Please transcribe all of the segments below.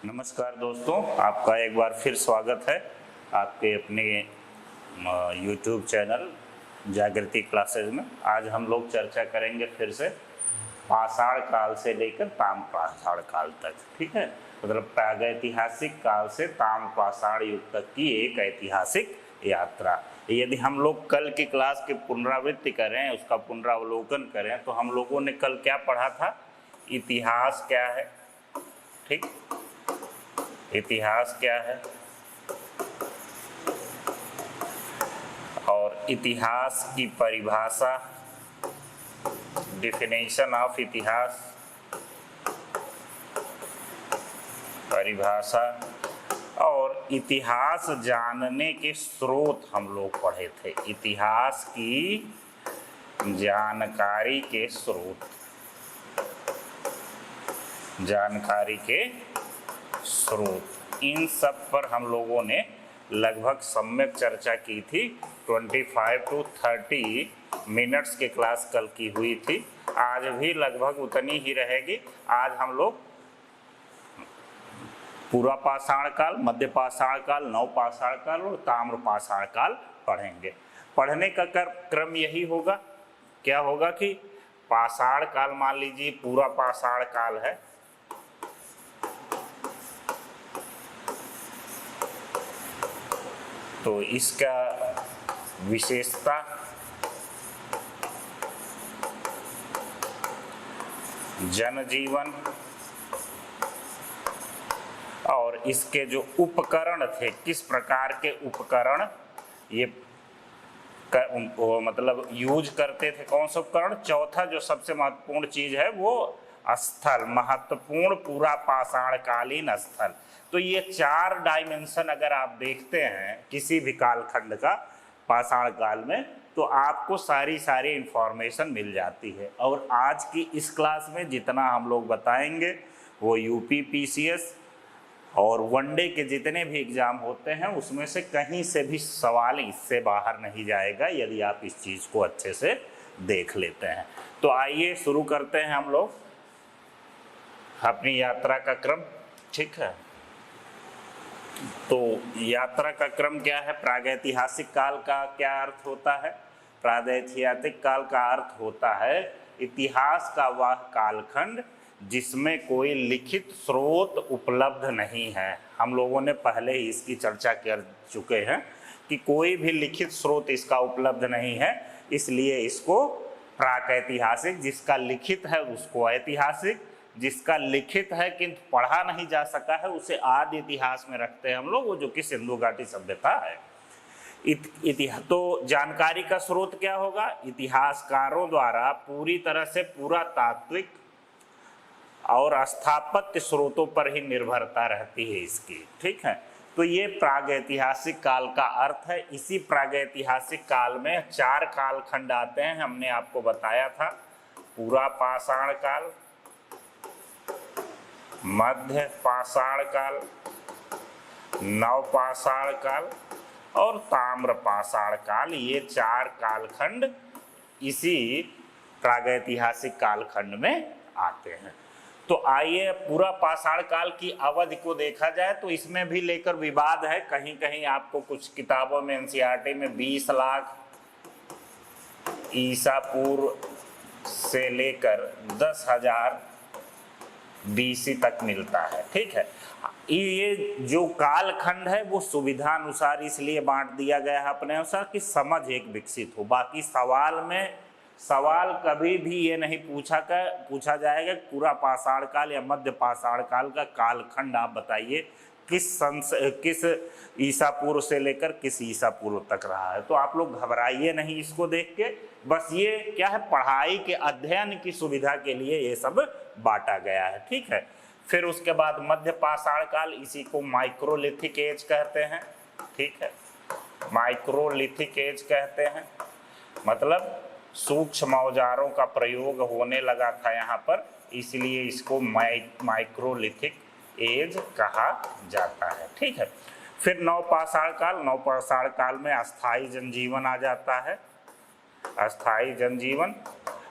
नमस्कार दोस्तों, आपका एक बार फिर स्वागत है आपके अपने YouTube चैनल जागृति क्लासेज में। आज हम लोग चर्चा करेंगे फिर से पाषाण काल से लेकर ताम्र पाषाण काल तक। ठीक है, मतलब प्रागैतिहासिक काल से ताम्र पाषाण युग तक की एक ऐतिहासिक यात्रा। यदि हम लोग कल की क्लास की पुनरावृत्ति करें, उसका पुनरावलोकन करें, तो हम लोगों ने कल क्या पढ़ा था? इतिहास क्या है। ठीक, इतिहास क्या है और इतिहास की परिभाषा, डिफिनेशन ऑफ इतिहास, परिभाषा और इतिहास जानने के स्रोत हम लोग पढ़े थे। इतिहास की जानकारी के स्रोत, जानकारी के स्रोत, इन सब पर हम लोगों ने लगभग सम्यक चर्चा की थी। 25 to 30 मिनट्स की क्लास कल की हुई थी। आज भी लगभग उतनी ही रहेगी। आज हम लोग पूरा पाषाण काल, मध्य पाषाण काल, नव पाषाण काल और ताम्र पाषाण काल पढ़ेंगे। पढ़ने का क्रम यही होगा। क्या होगा कि पाषाण काल, मान लीजिए पूरा पाषाण काल है, तो इसका विशेषता, जनजीवन और इसके जो उपकरण थे, किस प्रकार के उपकरण ये मतलब यूज करते थे, कौन से उपकरण। चौथा जो सबसे महत्वपूर्ण चीज है वो स्थल, महत्वपूर्ण पूरा पाषाणकालीन स्थल। तो ये 4 डायमेंशन अगर आप देखते हैं किसी भी कालखंड का पाषाण काल में, तो आपको सारी इंफॉर्मेशन मिल जाती है। और आज की इस क्लास में जितना हम लोग बताएंगे वो यूपी पीसीएस और वनडे के जितने भी एग्जाम होते हैं उसमें से कहीं से भी सवाल इससे बाहर नहीं जाएगा, यदि आप इस चीज़ को अच्छे से देख लेते हैं। तो आइए शुरू करते हैं हम लोग अपनी यात्रा का क्रम। ठीक है, तो यात्रा का क्रम क्या है? प्रागैतिहासिक काल का क्या अर्थ होता है? प्रागैतिहासिक काल का अर्थ होता है इतिहास का वह कालखंड जिसमें कोई लिखित स्रोत उपलब्ध नहीं है। हम लोगों ने पहले ही इसकी चर्चा कर चुके हैं कि कोई भी लिखित स्रोत इसका उपलब्ध नहीं है, इसलिए इसको प्रागैतिहासिक, जिसका लिखित है उसको ऐतिहासिक, जिसका लिखित है किंतु पढ़ा नहीं जा सका है उसे आदि इतिहास में रखते हैं हम लोग, वो जो कि सिंधु घाटी सभ्यता है। तो जानकारी का स्रोत क्या होगा? इतिहासकारों द्वारा पूरी तरह से पुरातात्विक और स्थापत्य स्रोतों पर ही निर्भरता रहती है इसकी। ठीक है, तो ये प्रागैतिहासिक काल का अर्थ है। इसी प्रागैतिहासिक काल में 4 कालखंड आते हैं, हमने आपको बताया था। पूरा पाषाण काल, मध्य पाषाण काल, नव पाषाण काल और ताम्र पाषाण काल। ये 4 कालखंड इसी प्रागैतिहासिक कालखंड में आते हैं। तो आइए पूरा पाषाण काल की अवधि को देखा जाए तो इसमें भी लेकर विवाद है। कहीं कहीं आपको कुछ किताबों में एनसीईआरटी में 20 लाख ईसा पूर्व से लेकर 10,000 BC तक मिलता है। ठीक है, ये जो कालखंड है वो सुविधा अनुसार इसलिए बांट दिया गया है अपने अनुसार कि समझ एक विकसित हो। बाकी सवाल कभी भी ये नहीं पूछा जाएगा पूरा पाषाण काल या मध्य पाषाण काल का कालखंड आप बताइए किस ईसा पूर्व से लेकर किस ईसा पूर्व तक रहा है। तो आप लोग घबराइए नहीं इसको देख के, बस ये क्या है, पढ़ाई के अध्ययन की सुविधा के लिए ये सब बांटा गया है। ठीक है, फिर उसके बाद मध्य पाषाण काल, इसी को माइक्रोलिथिक एज कहते हैं। ठीक है, माइक्रोलिथिक एज कहते हैं, मतलब सूक्ष्म औजारों का प्रयोग होने लगा था यहाँ पर, इसलिए इसको माइक्रोलिथिक एज कहा जाता है। ठीक है, फिर नव पाषाण काल, नव पाषाण काल में अस्थाई जनजीवन आ जाता है, अस्थाई जनजीवन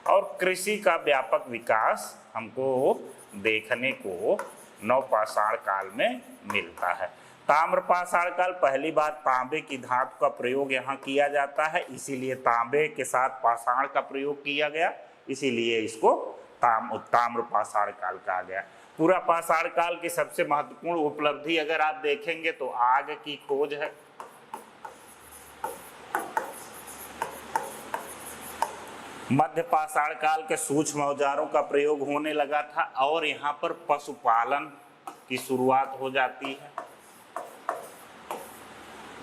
और कृषि का व्यापक विकास हमको देखने को नवपाषाण काल में मिलता है। ताम्रपाषाण काल, पहली बार तांबे की धातु का प्रयोग यहाँ किया जाता है, इसीलिए तांबे के साथ पाषाण का प्रयोग किया गया, इसीलिए इसको ताम्रपाषाण काल कहा गया। पूरा पाषाण काल की सबसे महत्वपूर्ण उपलब्धि अगर आप देखेंगे तो आग की खोज है। मध्य पाषाण काल के सूक्ष्म औजारों का प्रयोग होने लगा था और यहाँ पर पशुपालन की शुरुआत हो जाती है।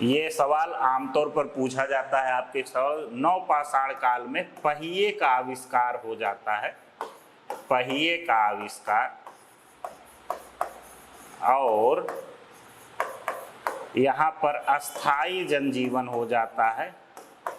ये सवाल आमतौर पर पूछा जाता है आपके सवाल। नवपाषाण काल में पहिए का आविष्कार हो जाता है, पहिए का आविष्कार, और यहाँ पर अस्थाई जनजीवन हो जाता है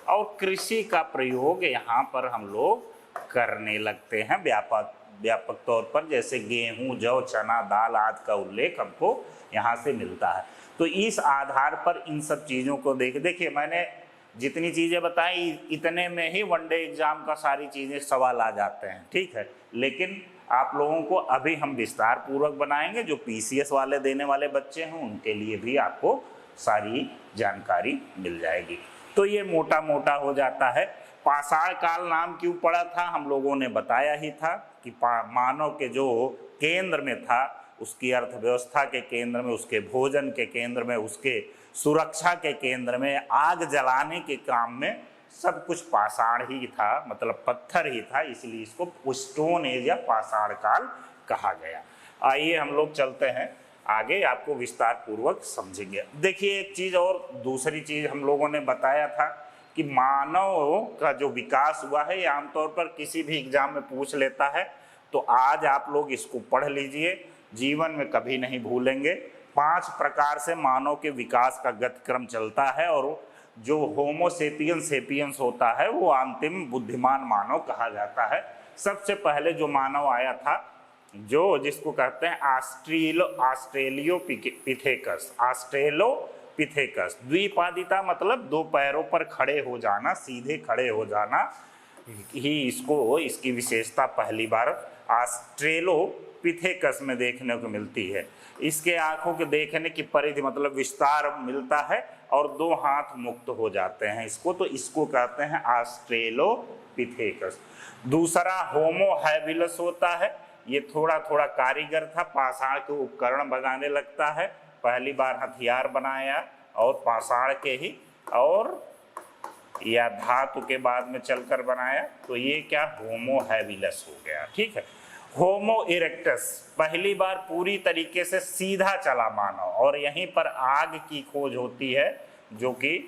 और कृषि का प्रयोग यहाँ पर हम लोग करने लगते हैं व्यापक तौर पर, जैसे गेहूं, जौ, चना, दाल आदि का उल्लेख हमको यहाँ से मिलता है। तो इस आधार पर इन सब चीज़ों को देखिए मैंने जितनी चीज़ें बताई इतने में ही वनडे एग्जाम का सारी चीज़ें सवाल आ जाते हैं, ठीक है। लेकिन आप लोगों को अभी हम विस्तार पूर्वक बनाएंगे, जो पीसीएस वाले देने वाले बच्चे हैं उनके लिए भी आपको सारी जानकारी मिल जाएगी। तो ये मोटा मोटा हो जाता है। पाषाण काल नाम क्यों पड़ा था, हम लोगों ने बताया ही था कि मानव के जो केंद्र में था, उसकी अर्थव्यवस्था के केंद्र में, उसके भोजन के केंद्र में, उसके सुरक्षा के केंद्र में, आग जलाने के काम में सब कुछ पाषाण ही था, मतलब पत्थर ही था, इसलिए इसको स्टोन एज या पाषाण काल कहा गया। आइए हम लोग चलते हैं आगे, आपको विस्तार पूर्वक समझेंगे। देखिए एक चीज़ और दूसरी चीज़ हम लोगों ने बताया था कि मानव का जो विकास हुआ है ये आमतौर पर किसी भी एग्जाम में पूछ लेता है, तो आज आप लोग इसको पढ़ लीजिए, जीवन में कभी नहीं भूलेंगे। 5 प्रकार से मानव के विकास का गतिक्रम चलता है और जो होमो सेपियंस होता है वो अंतिम बुद्धिमान मानव कहा जाता है। सबसे पहले जो मानव आया था, जो जिसको कहते हैं ऑस्ट्रेलोपिथेकस, द्विपादिता मतलब 2 पैरों पर खड़े हो जाना, सीधे खड़े हो जाना ही इसकी विशेषता पहली बार ऑस्ट्रेलोपिथेकस में देखने को मिलती है। इसके आंखों के देखने की परिधि मतलब विस्तार मिलता है और 2 हाथ मुक्त हो जाते हैं तो इसको कहते हैं ऑस्ट्रेलोपिथेकस। दूसरा होमो हैबिलस होता है, ये थोड़ा थोड़ा कारीगर था, पाषाण के उपकरण बनाने लगता है, पहली बार हथियार बनाया और पाषाण के ही और या धातु के बाद में चलकर बनाया, तो ये क्या होमो हैबिलस हो गया, ठीक है। होमो इरेक्टस, पहली बार पूरी तरीके से सीधा चला मानव, और यहीं पर आग की खोज होती है जो कि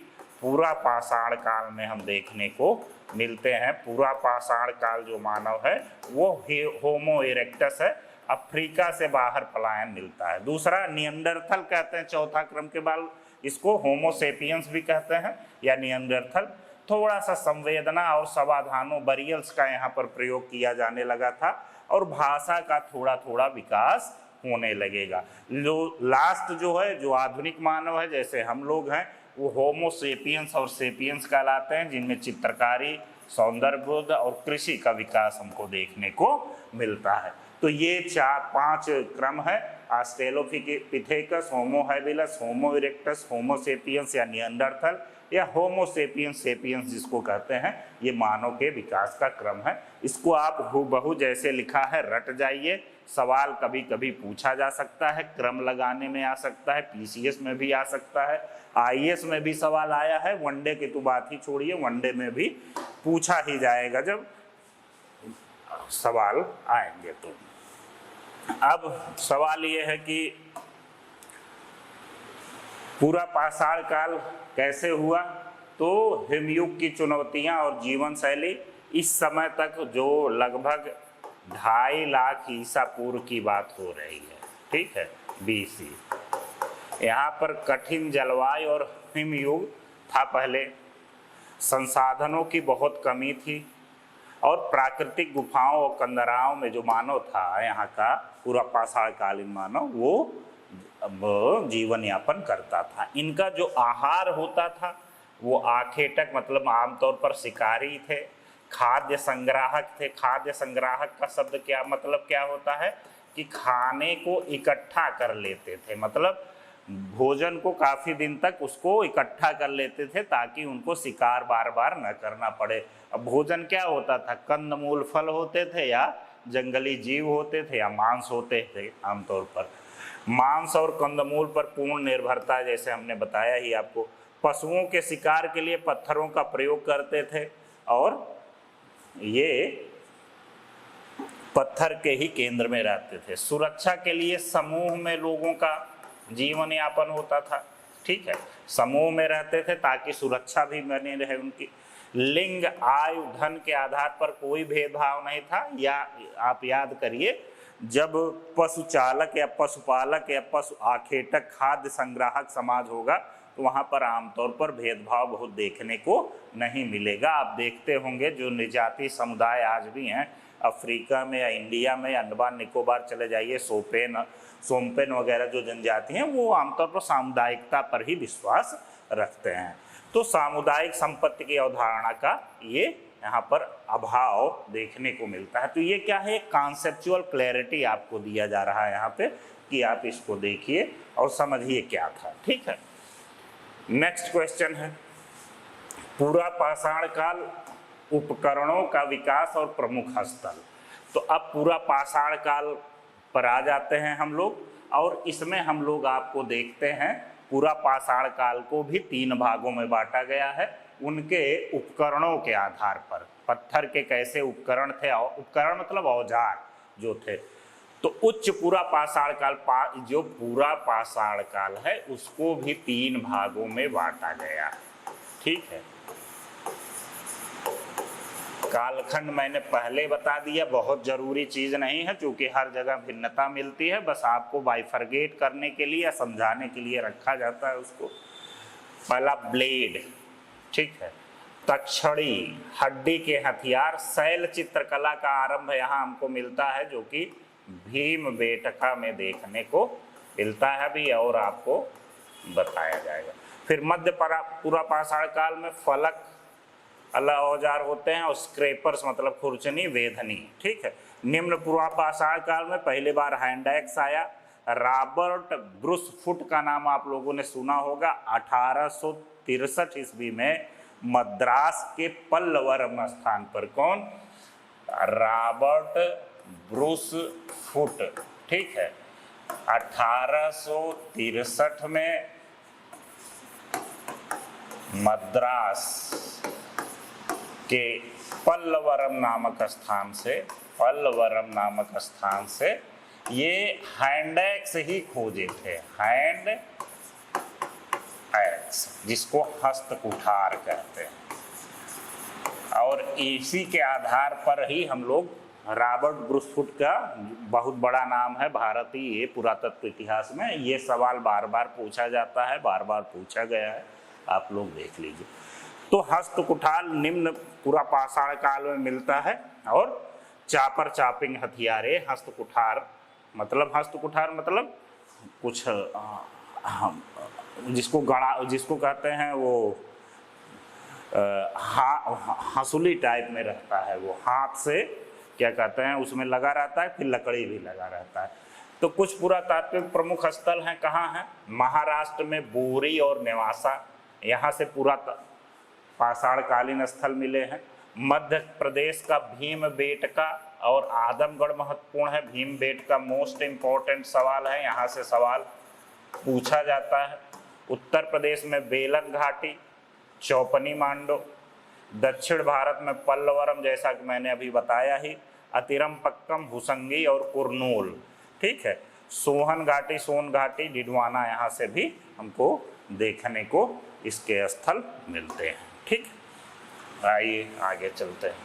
पूरा पाषाण काल में हम देखने को मिलते हैं। पूरा पाषाण काल जो मानव है वो होमो इरेक्टस है, अफ्रीका से बाहर पलायन मिलता है। दूसरा निएंडरथल कहते हैं, चौथा क्रम के बाद इसको होमो सेपियंस भी कहते हैं या निएंडरथल। थोड़ा सा संवेदना और समाधानों बरियल्स का यहाँ पर प्रयोग किया जाने लगा था और भाषा का थोड़ा थोड़ा विकास होने लगेगा। जो लास्ट जो है, जो आधुनिक मानव है जैसे हम लोग हैं, वो होमो सेपियंस और सेपियंस कहलाते हैं, जिनमें चित्रकारी, सौंदर्यबोध और कृषि का विकास हमको देखने को मिलता है। तो ये 4-5 क्रम है, ऑस्ट्रेलोपिथेकस, होमो हैबिलस, होमो इरेक्टस, होमो सेपियंस या निएंडरथल या होमो सेपियंस सेपियंस जिसको कहते हैं, ये मानव के विकास का क्रम है। इसको आप हूबहू जैसे लिखा है रट जाइए। सवाल कभी कभी पूछा जा सकता है, क्रम लगाने में आ सकता है, पीसीएस में भी आ सकता है, आईएएस में भी सवाल आया है, वनडे की तो बात ही छोड़िए, वनडे में भी पूछा ही जाएगा जब सवाल आएंगे। तो अब सवाल ये है कि पूरा पाषाण काल कैसे हुआ, तो हिमयुग की चुनौतियां और जीवन शैली। इस समय तक जो लगभग 2.5 लाख ईसा पूर्व की बात हो रही है, ठीक है, बीसी। यहाँ पर कठिन जलवायु और हिमयुग था पहले, संसाधनों की बहुत कमी थी और प्राकृतिक गुफाओं और कंदराओं में जो मानव था यहाँ का पूरा पाषाण कालीन मानव वो जीवन यापन करता था। इनका जो आहार होता था वो आखेटक मतलब आमतौर पर शिकारी थे, खाद्य संग्राहक थे। खाद्य संग्राहक का शब्द क्या मतलब क्या होता है कि खाने को इकट्ठा कर लेते थे, मतलब भोजन को काफ़ी दिन तक उसको इकट्ठा कर लेते थे ताकि उनको शिकार बार बार न करना पड़े। अब भोजन क्या होता था, कंदमूल फल होते थे या जंगली जीव होते थे या मांस होते थे। आमतौर पर मांस और कंदमूल पर पूर्ण निर्भरता, जैसे हमने बताया ही आपको। पशुओं के शिकार के लिए पत्थरों का प्रयोग करते थे और ये पत्थर के ही केंद्र में रहते थे। सुरक्षा के लिए समूह में लोगों का जीवन यापन होता था, ठीक है, समूह में रहते थे ताकि सुरक्षा भी बनी रहे उनकी। लिंग, आयु, धन के आधार पर कोई भेदभाव नहीं था। या आप याद करिए, जब पशु चालक या पशुपालक या पशु आखेटक खाद्य संग्राहक समाज होगा तो वहाँ पर आमतौर पर भेदभाव बहुत देखने को नहीं मिलेगा। आप देखते होंगे जो निजाति समुदाय आज भी हैं अफ्रीका में या इंडिया में, अंडमान निकोबार चले जाइए, सोमपेन वगैरह जो जनजाति हैं, वो आमतौर पर सामुदायिकता पर ही विश्वास रखते हैं। तो सामुदायिक संपत्ति की अवधारणा का ये यहाँ पर अभाव देखने को मिलता है। तो ये क्या है, कॉन्सेप्चुअल क्लैरिटी आपको दिया जा रहा है यहाँ पे कि आप इसको देखिए और समझिए क्या था, ठीक है। नेक्स्ट क्वेश्चन है, पूरा पाषाण काल उपकरणों का विकास और प्रमुख स्थल। तो अब पूरा पाषाण काल पर आ जाते हैं हम लोग, और इसमें हम लोग आपको देखते हैं पूरा पाषाण काल को भी 3 भागों में बांटा गया है उनके उपकरणों के आधार पर। पत्थर के कैसे उपकरण थे, उपकरण मतलब औजार जो थे। तो उच्च पूरा पाषाण काल, जो पूरा पाषाण काल है उसको भी 3 भागों में बांटा गया, ठीक है। कालखंड मैंने पहले बता दिया, बहुत जरूरी चीज नहीं है क्योंकि हर जगह भिन्नता मिलती है, बस आपको बाइफरगेट करने के लिए या समझाने के लिए रखा जाता है उसको। पहला ब्लेड, ठीक है। तक्षणी, हड्डी के हथियार। शैल चित्रकला का आरंभ यहाँ हमको मिलता है जो कि भीमबेटका में देखने को मिलता है भी, और आपको बताया जाएगा। फिर मध्य पूरा पाषाण काल में फलक अलग औजार होते हैं और स्क्रैपर्स मतलब खुरचनी, वेधनी, ठीक है। निम्न पूरा पाषाण काल में पहली बार हैंड एक्स आया। रॉबर्ट ब्रूस फुट का नाम आप लोगों ने सुना होगा। 1863 ईस्वी में मद्रास के पल्लवरम स्थान पर। कौन? रॉबर्ट ब्रूस फुट, ठीक है। 1863 में मद्रास के पल्लवरम नामक स्थान से ये हैंड एक्स ही खोजे थे। हैंड एक्स जिसको हस्त कुठार कहते हैं, और इसी के आधार पर ही हम लोग रॉबर्ट ब्रूस फुट का बहुत बड़ा नाम है भारतीय पुरातत्व इतिहास में। ये सवाल बार बार पूछा जाता है, बार बार पूछा गया है, आप लोग देख लीजिए। तो हस्त कुठार निम्न पूरा पाषाण काल में मिलता है, और चापर चापिंग हथियारे। हस्त कुठार मतलब कुछ जिसको कहते हैं वो हंसुली टाइप में रहता है, वो हाथ से क्या कहते हैं उसमें लगा रहता है, फिर लकड़ी भी लगा रहता है। तो कुछ पुरातात्विक प्रमुख स्थल हैं, कहाँ हैं? महाराष्ट्र में बोरी और नेवासा, यहाँ से पूरा पाषाण कालीन स्थल मिले हैं। मध्य प्रदेश का भीमबेटका और आदमगढ़ महत्वपूर्ण है। भीमबेटका मोस्ट इम्पोर्टेंट सवाल है, यहाँ से सवाल पूछा जाता है। उत्तर प्रदेश में बेलन घाटी, चौपनी मांडो। दक्षिण भारत में पल्लवरम, जैसा कि मैंने अभी बताया ही, अतिरमपक्कम, भुसंगी और कुरनूल, ठीक है। सोहन घाटी, सोन घाटी, डिडवाना, यहाँ से भी हमको देखने को इसके स्थल मिलते हैं, ठीक। आइए आगे चलते हैं।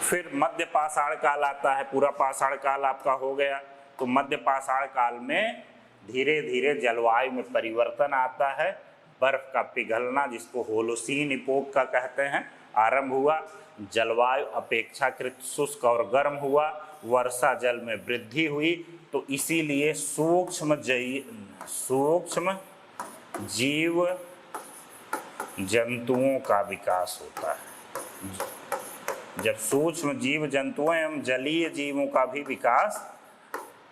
फिर मध्य पाषाण काल आता है। पूरा पाषाण काल आपका हो गया, तो मध्य पाषाण काल में धीरे धीरे जलवायु में परिवर्तन आता है। बर्फ का पिघलना, जिसको होलोसीन इपोक का कहते हैं, आरंभ हुआ। जलवायु अपेक्षाकृत शुष्क और गर्म हुआ। वर्षा जल में वृद्धि हुई। तो इसीलिए सूक्ष्म जीव जंतुओं का विकास होता है। जब सूक्ष्म जीव जंतुओं एवं जलीय जीवों का भी विकास,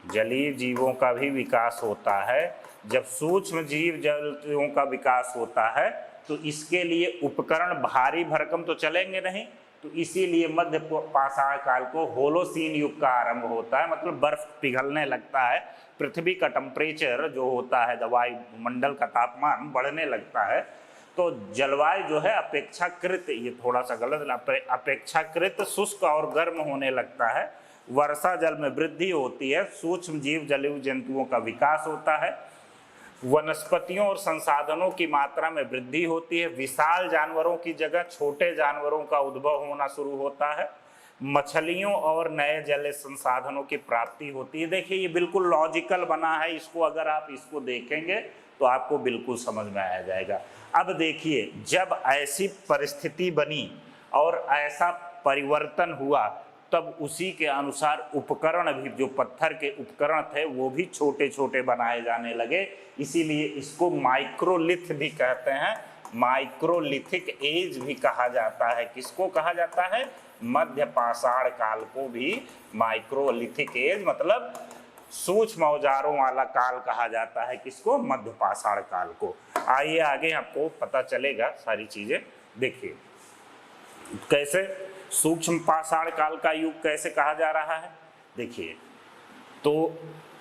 जलीय जीवों का भी विकास होता है, जब सूक्ष्म जीव जंतुओं का विकास होता है तो इसके लिए उपकरण भारी भरकम तो चलेंगे नहीं, तो इसीलिए मध्य पाषाण काल को होलोसीन युग का आरंभ होता है। मतलब बर्फ पिघलने लगता है, पृथ्वी का टेम्परेचर जो होता है, वायुमंडल का तापमान बढ़ने लगता है, तो जलवायु जो है अपेक्षाकृत, ये थोड़ा सा गलत, अपेक्षाकृत शुष्क और गर्म होने लगता है, वर्षा जल में वृद्धि होती है, सूक्ष्म जीव जलीय जंतुओं का विकास होता है, वनस्पतियों और संसाधनों की मात्रा में वृद्धि होती है, विशाल जानवरों की जगह छोटे जानवरों का उद्भव होना शुरू होता है, मछलियों और नए जलीय संसाधनों की प्राप्ति होती है। देखिए ये बिल्कुल लॉजिकल बना है, इसको अगर आप इसको देखेंगे तो आपको बिल्कुल समझ में आ जाएगा। अब देखिए जब ऐसी परिस्थिति बनी और ऐसा परिवर्तन हुआ तब उसी के अनुसार उपकरण भी, जो पत्थर के उपकरण थे वो भी छोटे छोटे बनाए जाने लगे, इसीलिए इसको माइक्रोलिथ भी कहते हैं, माइक्रोलिथिक एज भी कहा जाता है। किसको कहा जाता है? मध्य पाषाण काल को भी माइक्रोलिथिक एज मतलब सूक्ष्म औजारों वाला काल कहा जाता है। किसको? मध्य पाषाण काल को। आइए आगे आपको पता चलेगा सारी चीजें। देखिए कैसे सूक्ष्म पाषाण काल का युग कैसे कहा जा रहा है। देखिए तो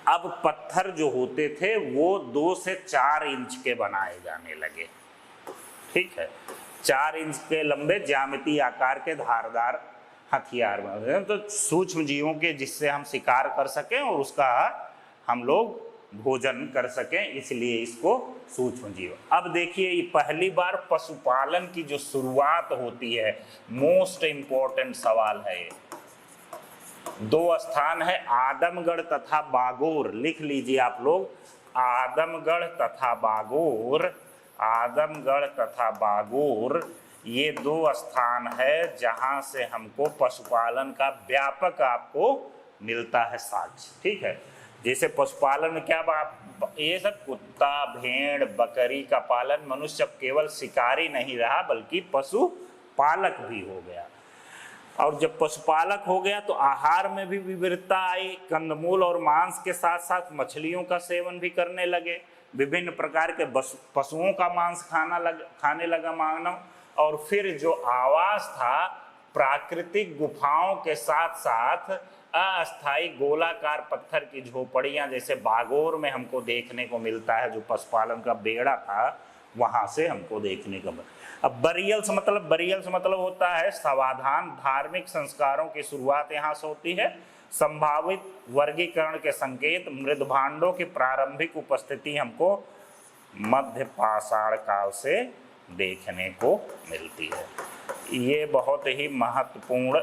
अब पत्थर जो होते थे वो 2 से 4 इंच के बनाए जाने लगे, ठीक है, 4 इंच के लंबे ज्यामितीय आकार के धारदार हथियार बने, तो सूक्ष्म जीवों के जिससे हम शिकार कर सकें और उसका हम लोग भोजन कर सकें, इसलिए इसको सूक्ष्म जीव। अब देखिए ये पहली बार पशुपालन की जो शुरुआत होती है, मोस्ट इंपॉर्टेंट सवाल है ये। 2 स्थान है आदमगढ़ तथा बागोर, लिख लीजिए आप लोग, आदमगढ़ तथा बागोर, आदमगढ़ तथा बागोर, ये 2 स्थान है जहां से हमको पशुपालन का व्यापक आपको मिलता है साक्ष्य, ठीक है। जैसे पशुपालन में क्या ये सब कुत्ता भेड़ बकरी का पालन, मनुष्य अब केवल शिकारी नहीं रहा बल्कि पशुपालक भी हो गया। और जब पशुपालक हो गया तो आहार में भी विविधता आई, कंदमूल और मांस के साथ साथ मछलियों का सेवन भी करने लगे, विभिन्न प्रकार के पशुओं का मांस खाने लगा मानव। और फिर जो आवास था प्राकृतिक गुफाओं के साथ साथ अस्थायी गोलाकार पत्थर की झोपड़ियां, जैसे बागोर में हमको देखने को मिलता है, जो पशुपालन का बेड़ा था वहां से हमको देखने को मिला। अब बरियल्स मतलब होता है समाधान, धार्मिक संस्कारों की शुरुआत यहाँ से होती है। संभावित वर्गीकरण के संकेत, मृद भांडों की प्रारंभिक उपस्थिति हमको मध्य पाषाण काल से देखने को मिलती है। ये बहुत ही महत्वपूर्ण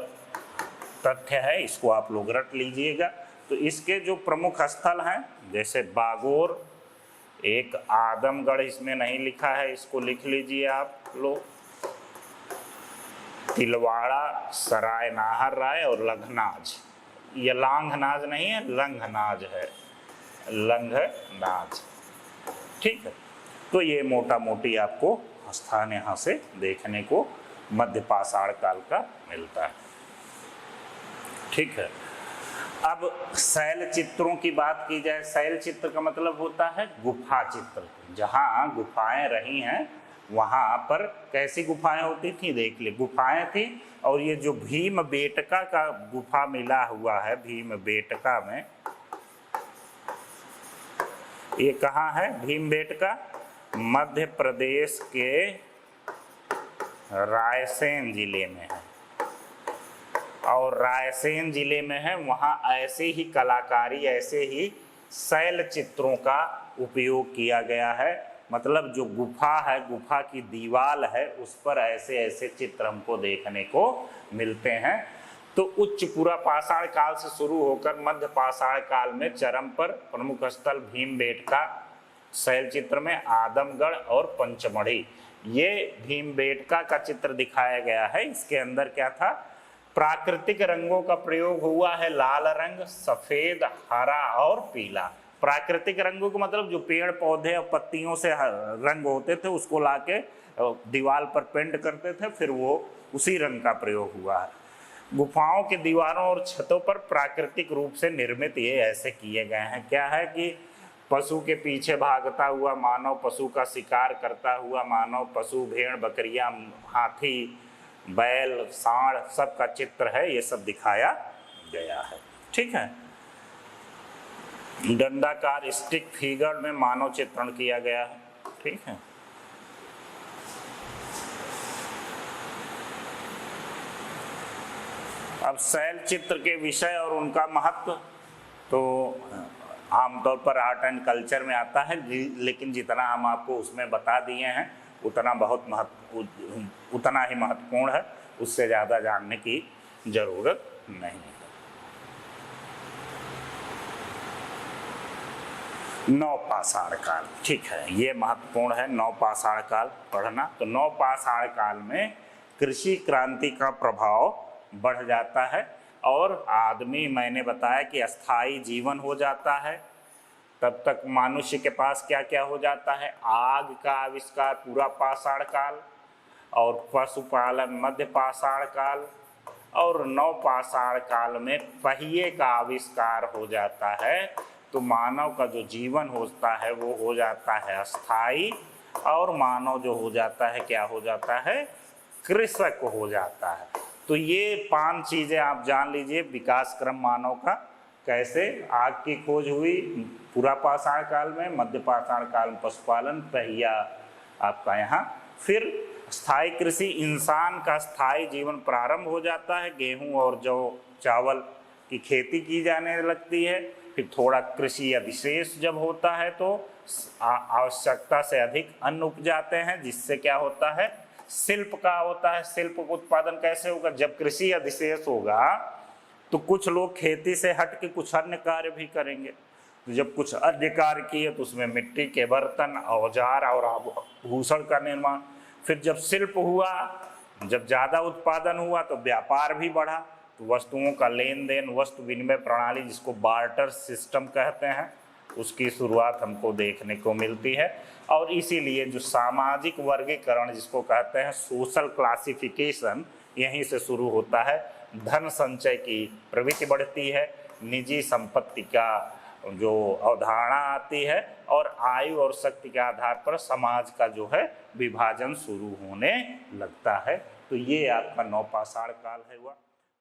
तथ्य है, इसको आप लोग रट लीजिएगा। तो इसके जो प्रमुख स्थल हैं जैसे बागोर, एक आदमगढ़ इसमें नहीं लिखा है, इसको लिख लीजिए आप लोग, तिलवाड़ा, सराय नाहर राय और लंघनाज। ये लांघनाज नहीं है, लंघनाज है, लंघनाज, ठीक है। तो ये मोटा मोटी आपको स्थान यहाँ से देखने को मध्य पाषाण काल का मिलता है, ठीक है। अब शैल चित्रों की बात की जाए, शैल चित्र का मतलब होता है गुफा चित्र। जहाँ गुफाएं रही हैं वहाँ पर कैसी गुफाएं होती थी, देख लिए गुफाएं थी। और ये जो भीम बेटका का गुफा मिला हुआ है, भीम बेटका में, ये कहाँ है भीम बेटका? मध्य प्रदेश के रायसेन जिले में है। और रायसेन जिले में है, वहाँ ऐसे ही कलाकारी, ऐसे ही शैल चित्रों का उपयोग किया गया है। मतलब जो गुफा है, गुफा की दीवार है, उस पर ऐसे ऐसे चित्र हमको देखने को मिलते हैं। तो उच्च पूरा पाषाण काल से शुरू होकर मध्य पाषाण काल में चरम पर प्रमुख स्थल भीमबेटका, शैल चित्र में आदमगढ़ और पंचमढ़ी। ये भीमबेटका का चित्र दिखाया गया है। इसके अंदर क्या था? प्राकृतिक रंगों का प्रयोग हुआ है, लाल रंग, सफेद, हरा और पीला। प्राकृतिक रंगों का मतलब जो पेड़ पौधे और पत्तियों से रंग होते थे उसको लाके दीवार पर पेंट करते थे, फिर वो उसी रंग का प्रयोग हुआ है। गुफाओं के दीवारों और छतों पर प्राकृतिक रूप से निर्मित ये ऐसे किए गए हैं। क्या है कि पशु के पीछे भागता हुआ मानव, पशु का शिकार करता हुआ मानव, पशु, भेड़, बकरियां, हाथी, बैल, सांड, सबका चित्र है, ये सब दिखाया गया है। ठीक है। डंडाकार स्टिक फिगर में मानव चित्रण किया गया है। ठीक है। अब शैल चित्र के विषय और उनका महत्व तो आमतौर पर आर्ट एंड कल्चर में आता है, लेकिन जितना हम आपको उसमें बता दिए हैं उतना उतना ही महत्वपूर्ण है, उससे ज़्यादा जानने की जरूरत नहीं है। नवपाषाण काल, ठीक है, ये महत्वपूर्ण है। नवपाषाण काल पढ़ना। तो नवपाषाण काल में कृषि क्रांति का प्रभाव बढ़ जाता है और आदमी, मैंने बताया कि अस्थाई जीवन हो जाता है। तब तक मनुष्य के पास क्या क्या हो जाता है? आग का आविष्कार पूरा पाषाण काल, और पशुपालन मध्य पाषाण काल, और नवपाषाण काल में पहिए का आविष्कार हो जाता है। तो मानव का जो जीवन होता है वो हो जाता है अस्थाई, और मानव जो हो जाता है क्या हो जाता है? कृषक हो जाता है। तो ये 5 चीज़ें आप जान लीजिए विकास क्रम मानव का। कैसे? आग की खोज हुई पूरा पाषाण काल में, मध्य पाषाण काल में पशुपालन, पहिया आपका यहाँ, फिर स्थायी कृषि, इंसान का स्थायी जीवन प्रारंभ हो जाता है। गेहूं और जौ, चावल की खेती की जाने लगती है। फिर थोड़ा कृषि अधिशेष जब होता है तो आवश्यकता से अधिक अन्न उपजाते हैं, जिससे क्या होता है? शिल्प का होता है। शिल्प उत्पादन कैसे होगा? जब कृषि अधिशेष होगा तो कुछ लोग खेती से हट के कुछ अन्य कार्य भी करेंगे। तो जब कुछ अन्य कार्य किए तो उसमें मिट्टी के बर्तन, औजार और आभूषण का निर्माण। फिर जब शिल्प हुआ, जब ज़्यादा उत्पादन हुआ तो व्यापार भी बढ़ा। तो वस्तुओं का लेन देन, वस्तु विनिमय प्रणाली, जिसको बार्टर सिस्टम कहते हैं, उसकी शुरुआत हमको देखने को मिलती है। और इसीलिए जो सामाजिक वर्गीकरण जिसको कहते हैं सोशल क्लासिफिकेशन, यहीं से शुरू होता है। धन संचय की प्रवृत्ति बढ़ती है, निजी संपत्ति का जो अवधारणा आती है, और आयु और शक्ति के आधार पर समाज का जो है विभाजन शुरू होने लगता है। तो ये आपका नवपाषाण काल है हुआ।